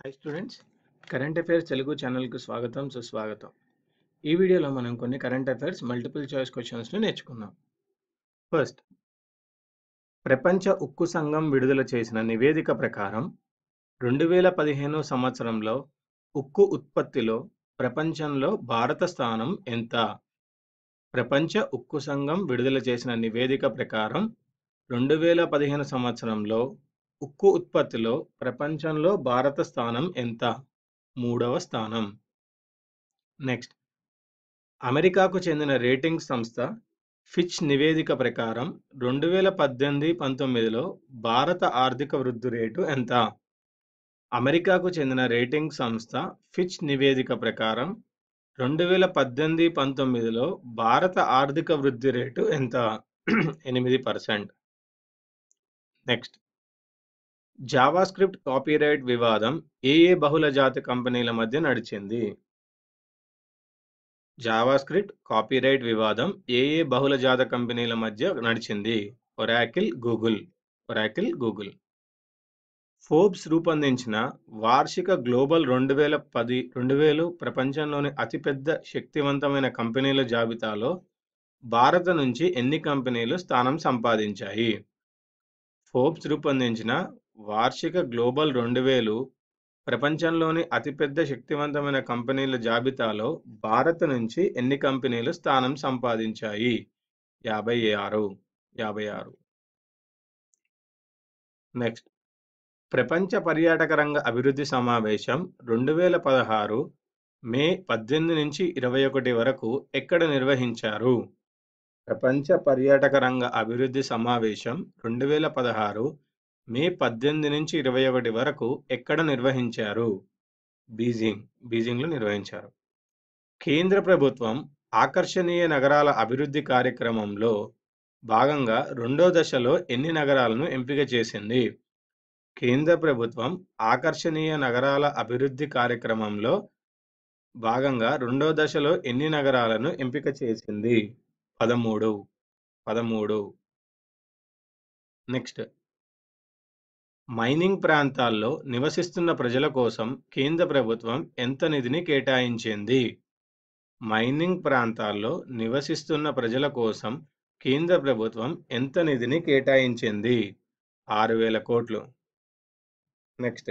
Hi students, current affairs Telugu ఛానల్కు స్వాగతం సుస్వాగతం. ఈ వీడియోలో మనం కొన్ని కరెంట్ అఫైర్స్ మల్టిపుల్ చాయిస్ క్వశ్చన్స్ను నేర్చుకుందాం. ఫస్ట్, ప్రపంచ ఉక్కు సంఘం విడుదల చేసిన నివేదిక ప్రకారం 2015 సంవత్సరంలో ఉక్కు ఉత్పత్తిలో ప్రపంచంలో భారత స్థానం ఎంత? ప్రపంచ ఉక్కు సంఘం విడుదల చేసిన నివేదిక ప్రకారం 2015 సంవత్సరంలో ఉక్కు ఉత్పత్తిలో ప్రపంచంలో భారత స్థానం ఎంత? 3వ స్థానం. నెక్స్ట్, అమెరికాకు చెందిన రేటింగ్ సంస్థ ఫిచ్ నివేదిక ప్రకారం 2018-19లో భారత ఆర్థిక వృద్ధి రేటు ఎంత? అమెరికాకు చెందిన రేటింగ్ సంస్థ ఫిచ్ నివేదిక ప్రకారం 2018-19లో భారత ఆర్థిక వృద్ధి రేటు ఎంత? 8%. నెక్స్ట్, జావాస్క్రిప్ట్ కాపీరైట్ వివాదం ఏ బహుళజాతి కంపెనీల మధ్య నడిచింది? జావాస్క్రిప్ట్ కాపీరైట్ వివాదం ఏ బహుళజాత కంపెనీల మధ్య నడిచింది? Oracle, Google. ఫోర్బ్స్ రూపొందించిన వార్షిక గ్లోబల్ 2000 ప్రపంచంలోని అతిపెద్ద శక్తివంతమైన కంపెనీల జాబితాలో భారత నుంచి ఎన్ని కంపెనీలు స్థానం సంపాదించాయి? ఫోర్బ్స్ రూపొందించిన వార్షిక గ్లోబల్ 2000 ప్రపంచంలోని అతిపెద్ద శక్తివంతమైన కంపెనీల జాబితాలో భారత్ నుంచి ఎన్ని కంపెనీలు స్థానం సంపాదించాయి? 56. నెక్స్ట్, ప్రపంచ పర్యాటక రంగ అభివృద్ధి సమావేశం 2016 మే 18 నుంచి 21 వరకు ఎక్కడ నిర్వహించారు? ప్రపంచ పర్యాటక రంగ అభివృద్ధి సమావేశం 2016 మే 18 నుంచి 21 వరకు ఎక్కడ నిర్వహించారు? బీజింగ్లో నిర్వహించారు. కేంద్ర ప్రభుత్వం ఆకర్షణీయ నగరాల అభివృద్ధి కార్యక్రమంలో భాగంగా రెండో దశలో ఎన్ని నగరాలను ఎంపిక చేసింది? కేంద్ర ప్రభుత్వం ఆకర్షణీయ నగరాల అభివృద్ధి కార్యక్రమంలో భాగంగా రెండో దశలో ఎన్ని నగరాలను ఎంపిక చేసింది? 13. నెక్స్ట్, మైనింగ్ ప్రాంతాల్లో నివసిస్తున్న ప్రజల కోసం కేంద్ర ప్రభుత్వం ఎంత నిధిని కేటాయించింది? మైనింగ్ ప్రాంతాల్లో నివసిస్తున్న ప్రజల కోసం కేంద్ర ప్రభుత్వం ఎంత నిధిని కేటాయించింది? 6,000 కోట్లు. నెక్స్ట్,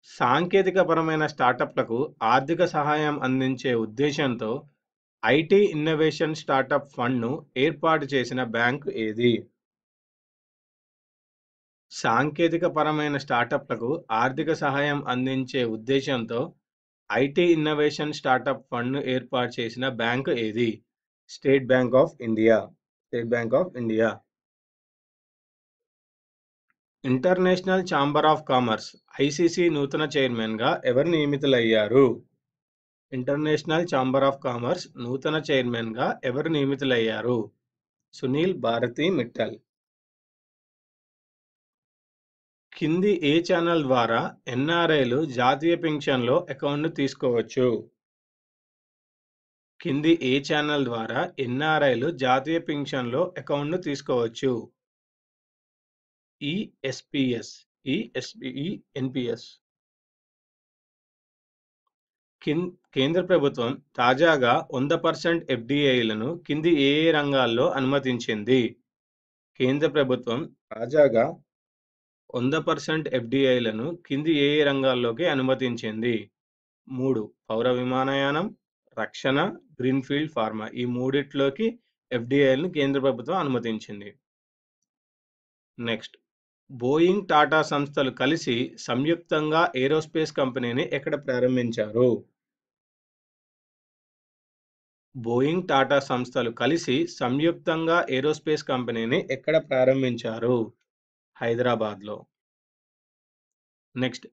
సాంకేతికపరమైన స్టార్టప్లకు ఆర్థిక సహాయం అందించే ఉద్దేశంతో ఐటీ ఇన్నోవేషన్ స్టార్టప్ ఫండ్ను ఏర్పాటు చేసిన బ్యాంకు ఏది? సాంకేతికపరమైన స్టార్టప్లకు ఆర్థిక సహాయం అందించే ఉద్దేశంతో ఐటీ ఇన్నోవేషన్ స్టార్టప్ ఫండ్ను ఏర్పాటు చేసిన బ్యాంకు ఏది? State bank of India. International chamber of commerce ICC నూతన చైర్మన్గా ఎవరు నియమితులయ్యారు? ఇంటర్నేషనల్ ఛాంబర్ ఆఫ్ కామర్స్ నూతన చైర్మన్గా ఎవరు నియమితులయ్యారు? సునీల్ భారతి మిట్టల్. కింది ఏ ఛానల్ ద్వారా ఎన్ఆర్ఐలు జాతీయ పింఛన్లో అకౌంట్ను తీసుకోవచ్చు? కింది ఏ ఛానల్ ద్వారా ఎన్ఆర్ఐలు జాతీయ పింఛన్లో అకౌంట్ను తీసుకోవచ్చు? ఎన్పిఎస్. కేంద్ర ప్రభుత్వం తాజాగా 100% ఎఫ్డిఐలను కింది ఏ రంగాల్లో అనుమతించింది? కేంద్ర ప్రభుత్వం తాజాగా 100% ఎఫ్డిఐలను కింది ఏ రంగాల్లోకి అనుమతించింది? 3. పౌర విమానయానం, రక్షణ, గ్రీన్ఫీల్డ్ ఫార్మా. ఈ మూడిట్లోకి ఎఫ్డిఐలను కేంద్ర ప్రభుత్వం అనుమతించింది. నెక్స్ట్, బోయింగ్, టాటా సంస్థలు కలిసి సంయుక్తంగా ఏరోస్పేస్ కంపెనీని ఎక్కడ ప్రారంభించారు? బోయింగ్, టాటా సంస్థలు కలిసి సంయుక్తంగా ఏరోస్పేస్ కంపెనీని ఎక్కడ ప్రారంభించారు? హైదరాబాద్లో. నెక్స్ట్,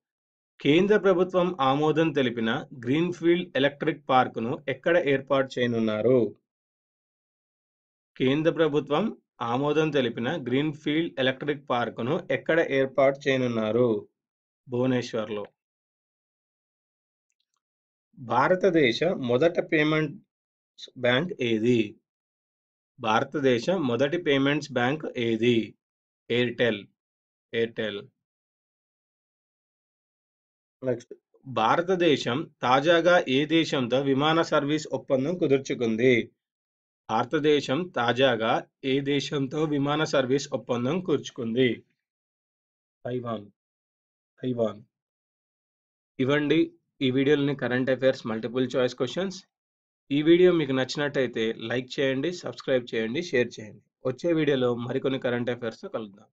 కేంద్ర ప్రభుత్వం ఆమోదం తెలిపిన గ్రీన్ఫీల్డ్ ఎలక్ట్రిక్ పార్కును ఎక్కడ ఏర్పాటు చేయనున్నారు? కేంద్ర ప్రభుత్వం ఆమోదం తెలిపిన గ్రీన్ఫీల్డ్ ఎలక్ట్రిక్ పార్కును ఎక్కడ ఏర్పాటు చేయనున్నారు? భువనేశ్వర్లో. భారతదేశ మొదటి పేమెంట్స్ బ్యాంక్ ఏది? భారతదేశ మొదటి పేమెంట్స్ బ్యాంక్ ఏది? ఎయిర్టెల్. నెక్స్ట్, భారతదేశం తాజాగా ఏ దేశంతో విమాన సర్వీస్ ఒప్పందం కుదుర్చుకుంది? భారతదేశం తాజాగా ఏ దేశంతో విమాన సర్వీస్ ఒప్పందం కుదుర్చుకుంది? తైవాన్. తైవాన్. ఇవండి ఈ వీడియోలోని current affairs multiple choice questions. ఈ వీడియో మీకు నచ్చినట్టయితే లైక్ చేయండి, సబ్స్క్రైబ్ చేయండి, షేర్ చేయండి. వచ్చే వీడియోలో మరికొన్ని కరెంట్ అఫైర్స్‌తో కలుద్దాం.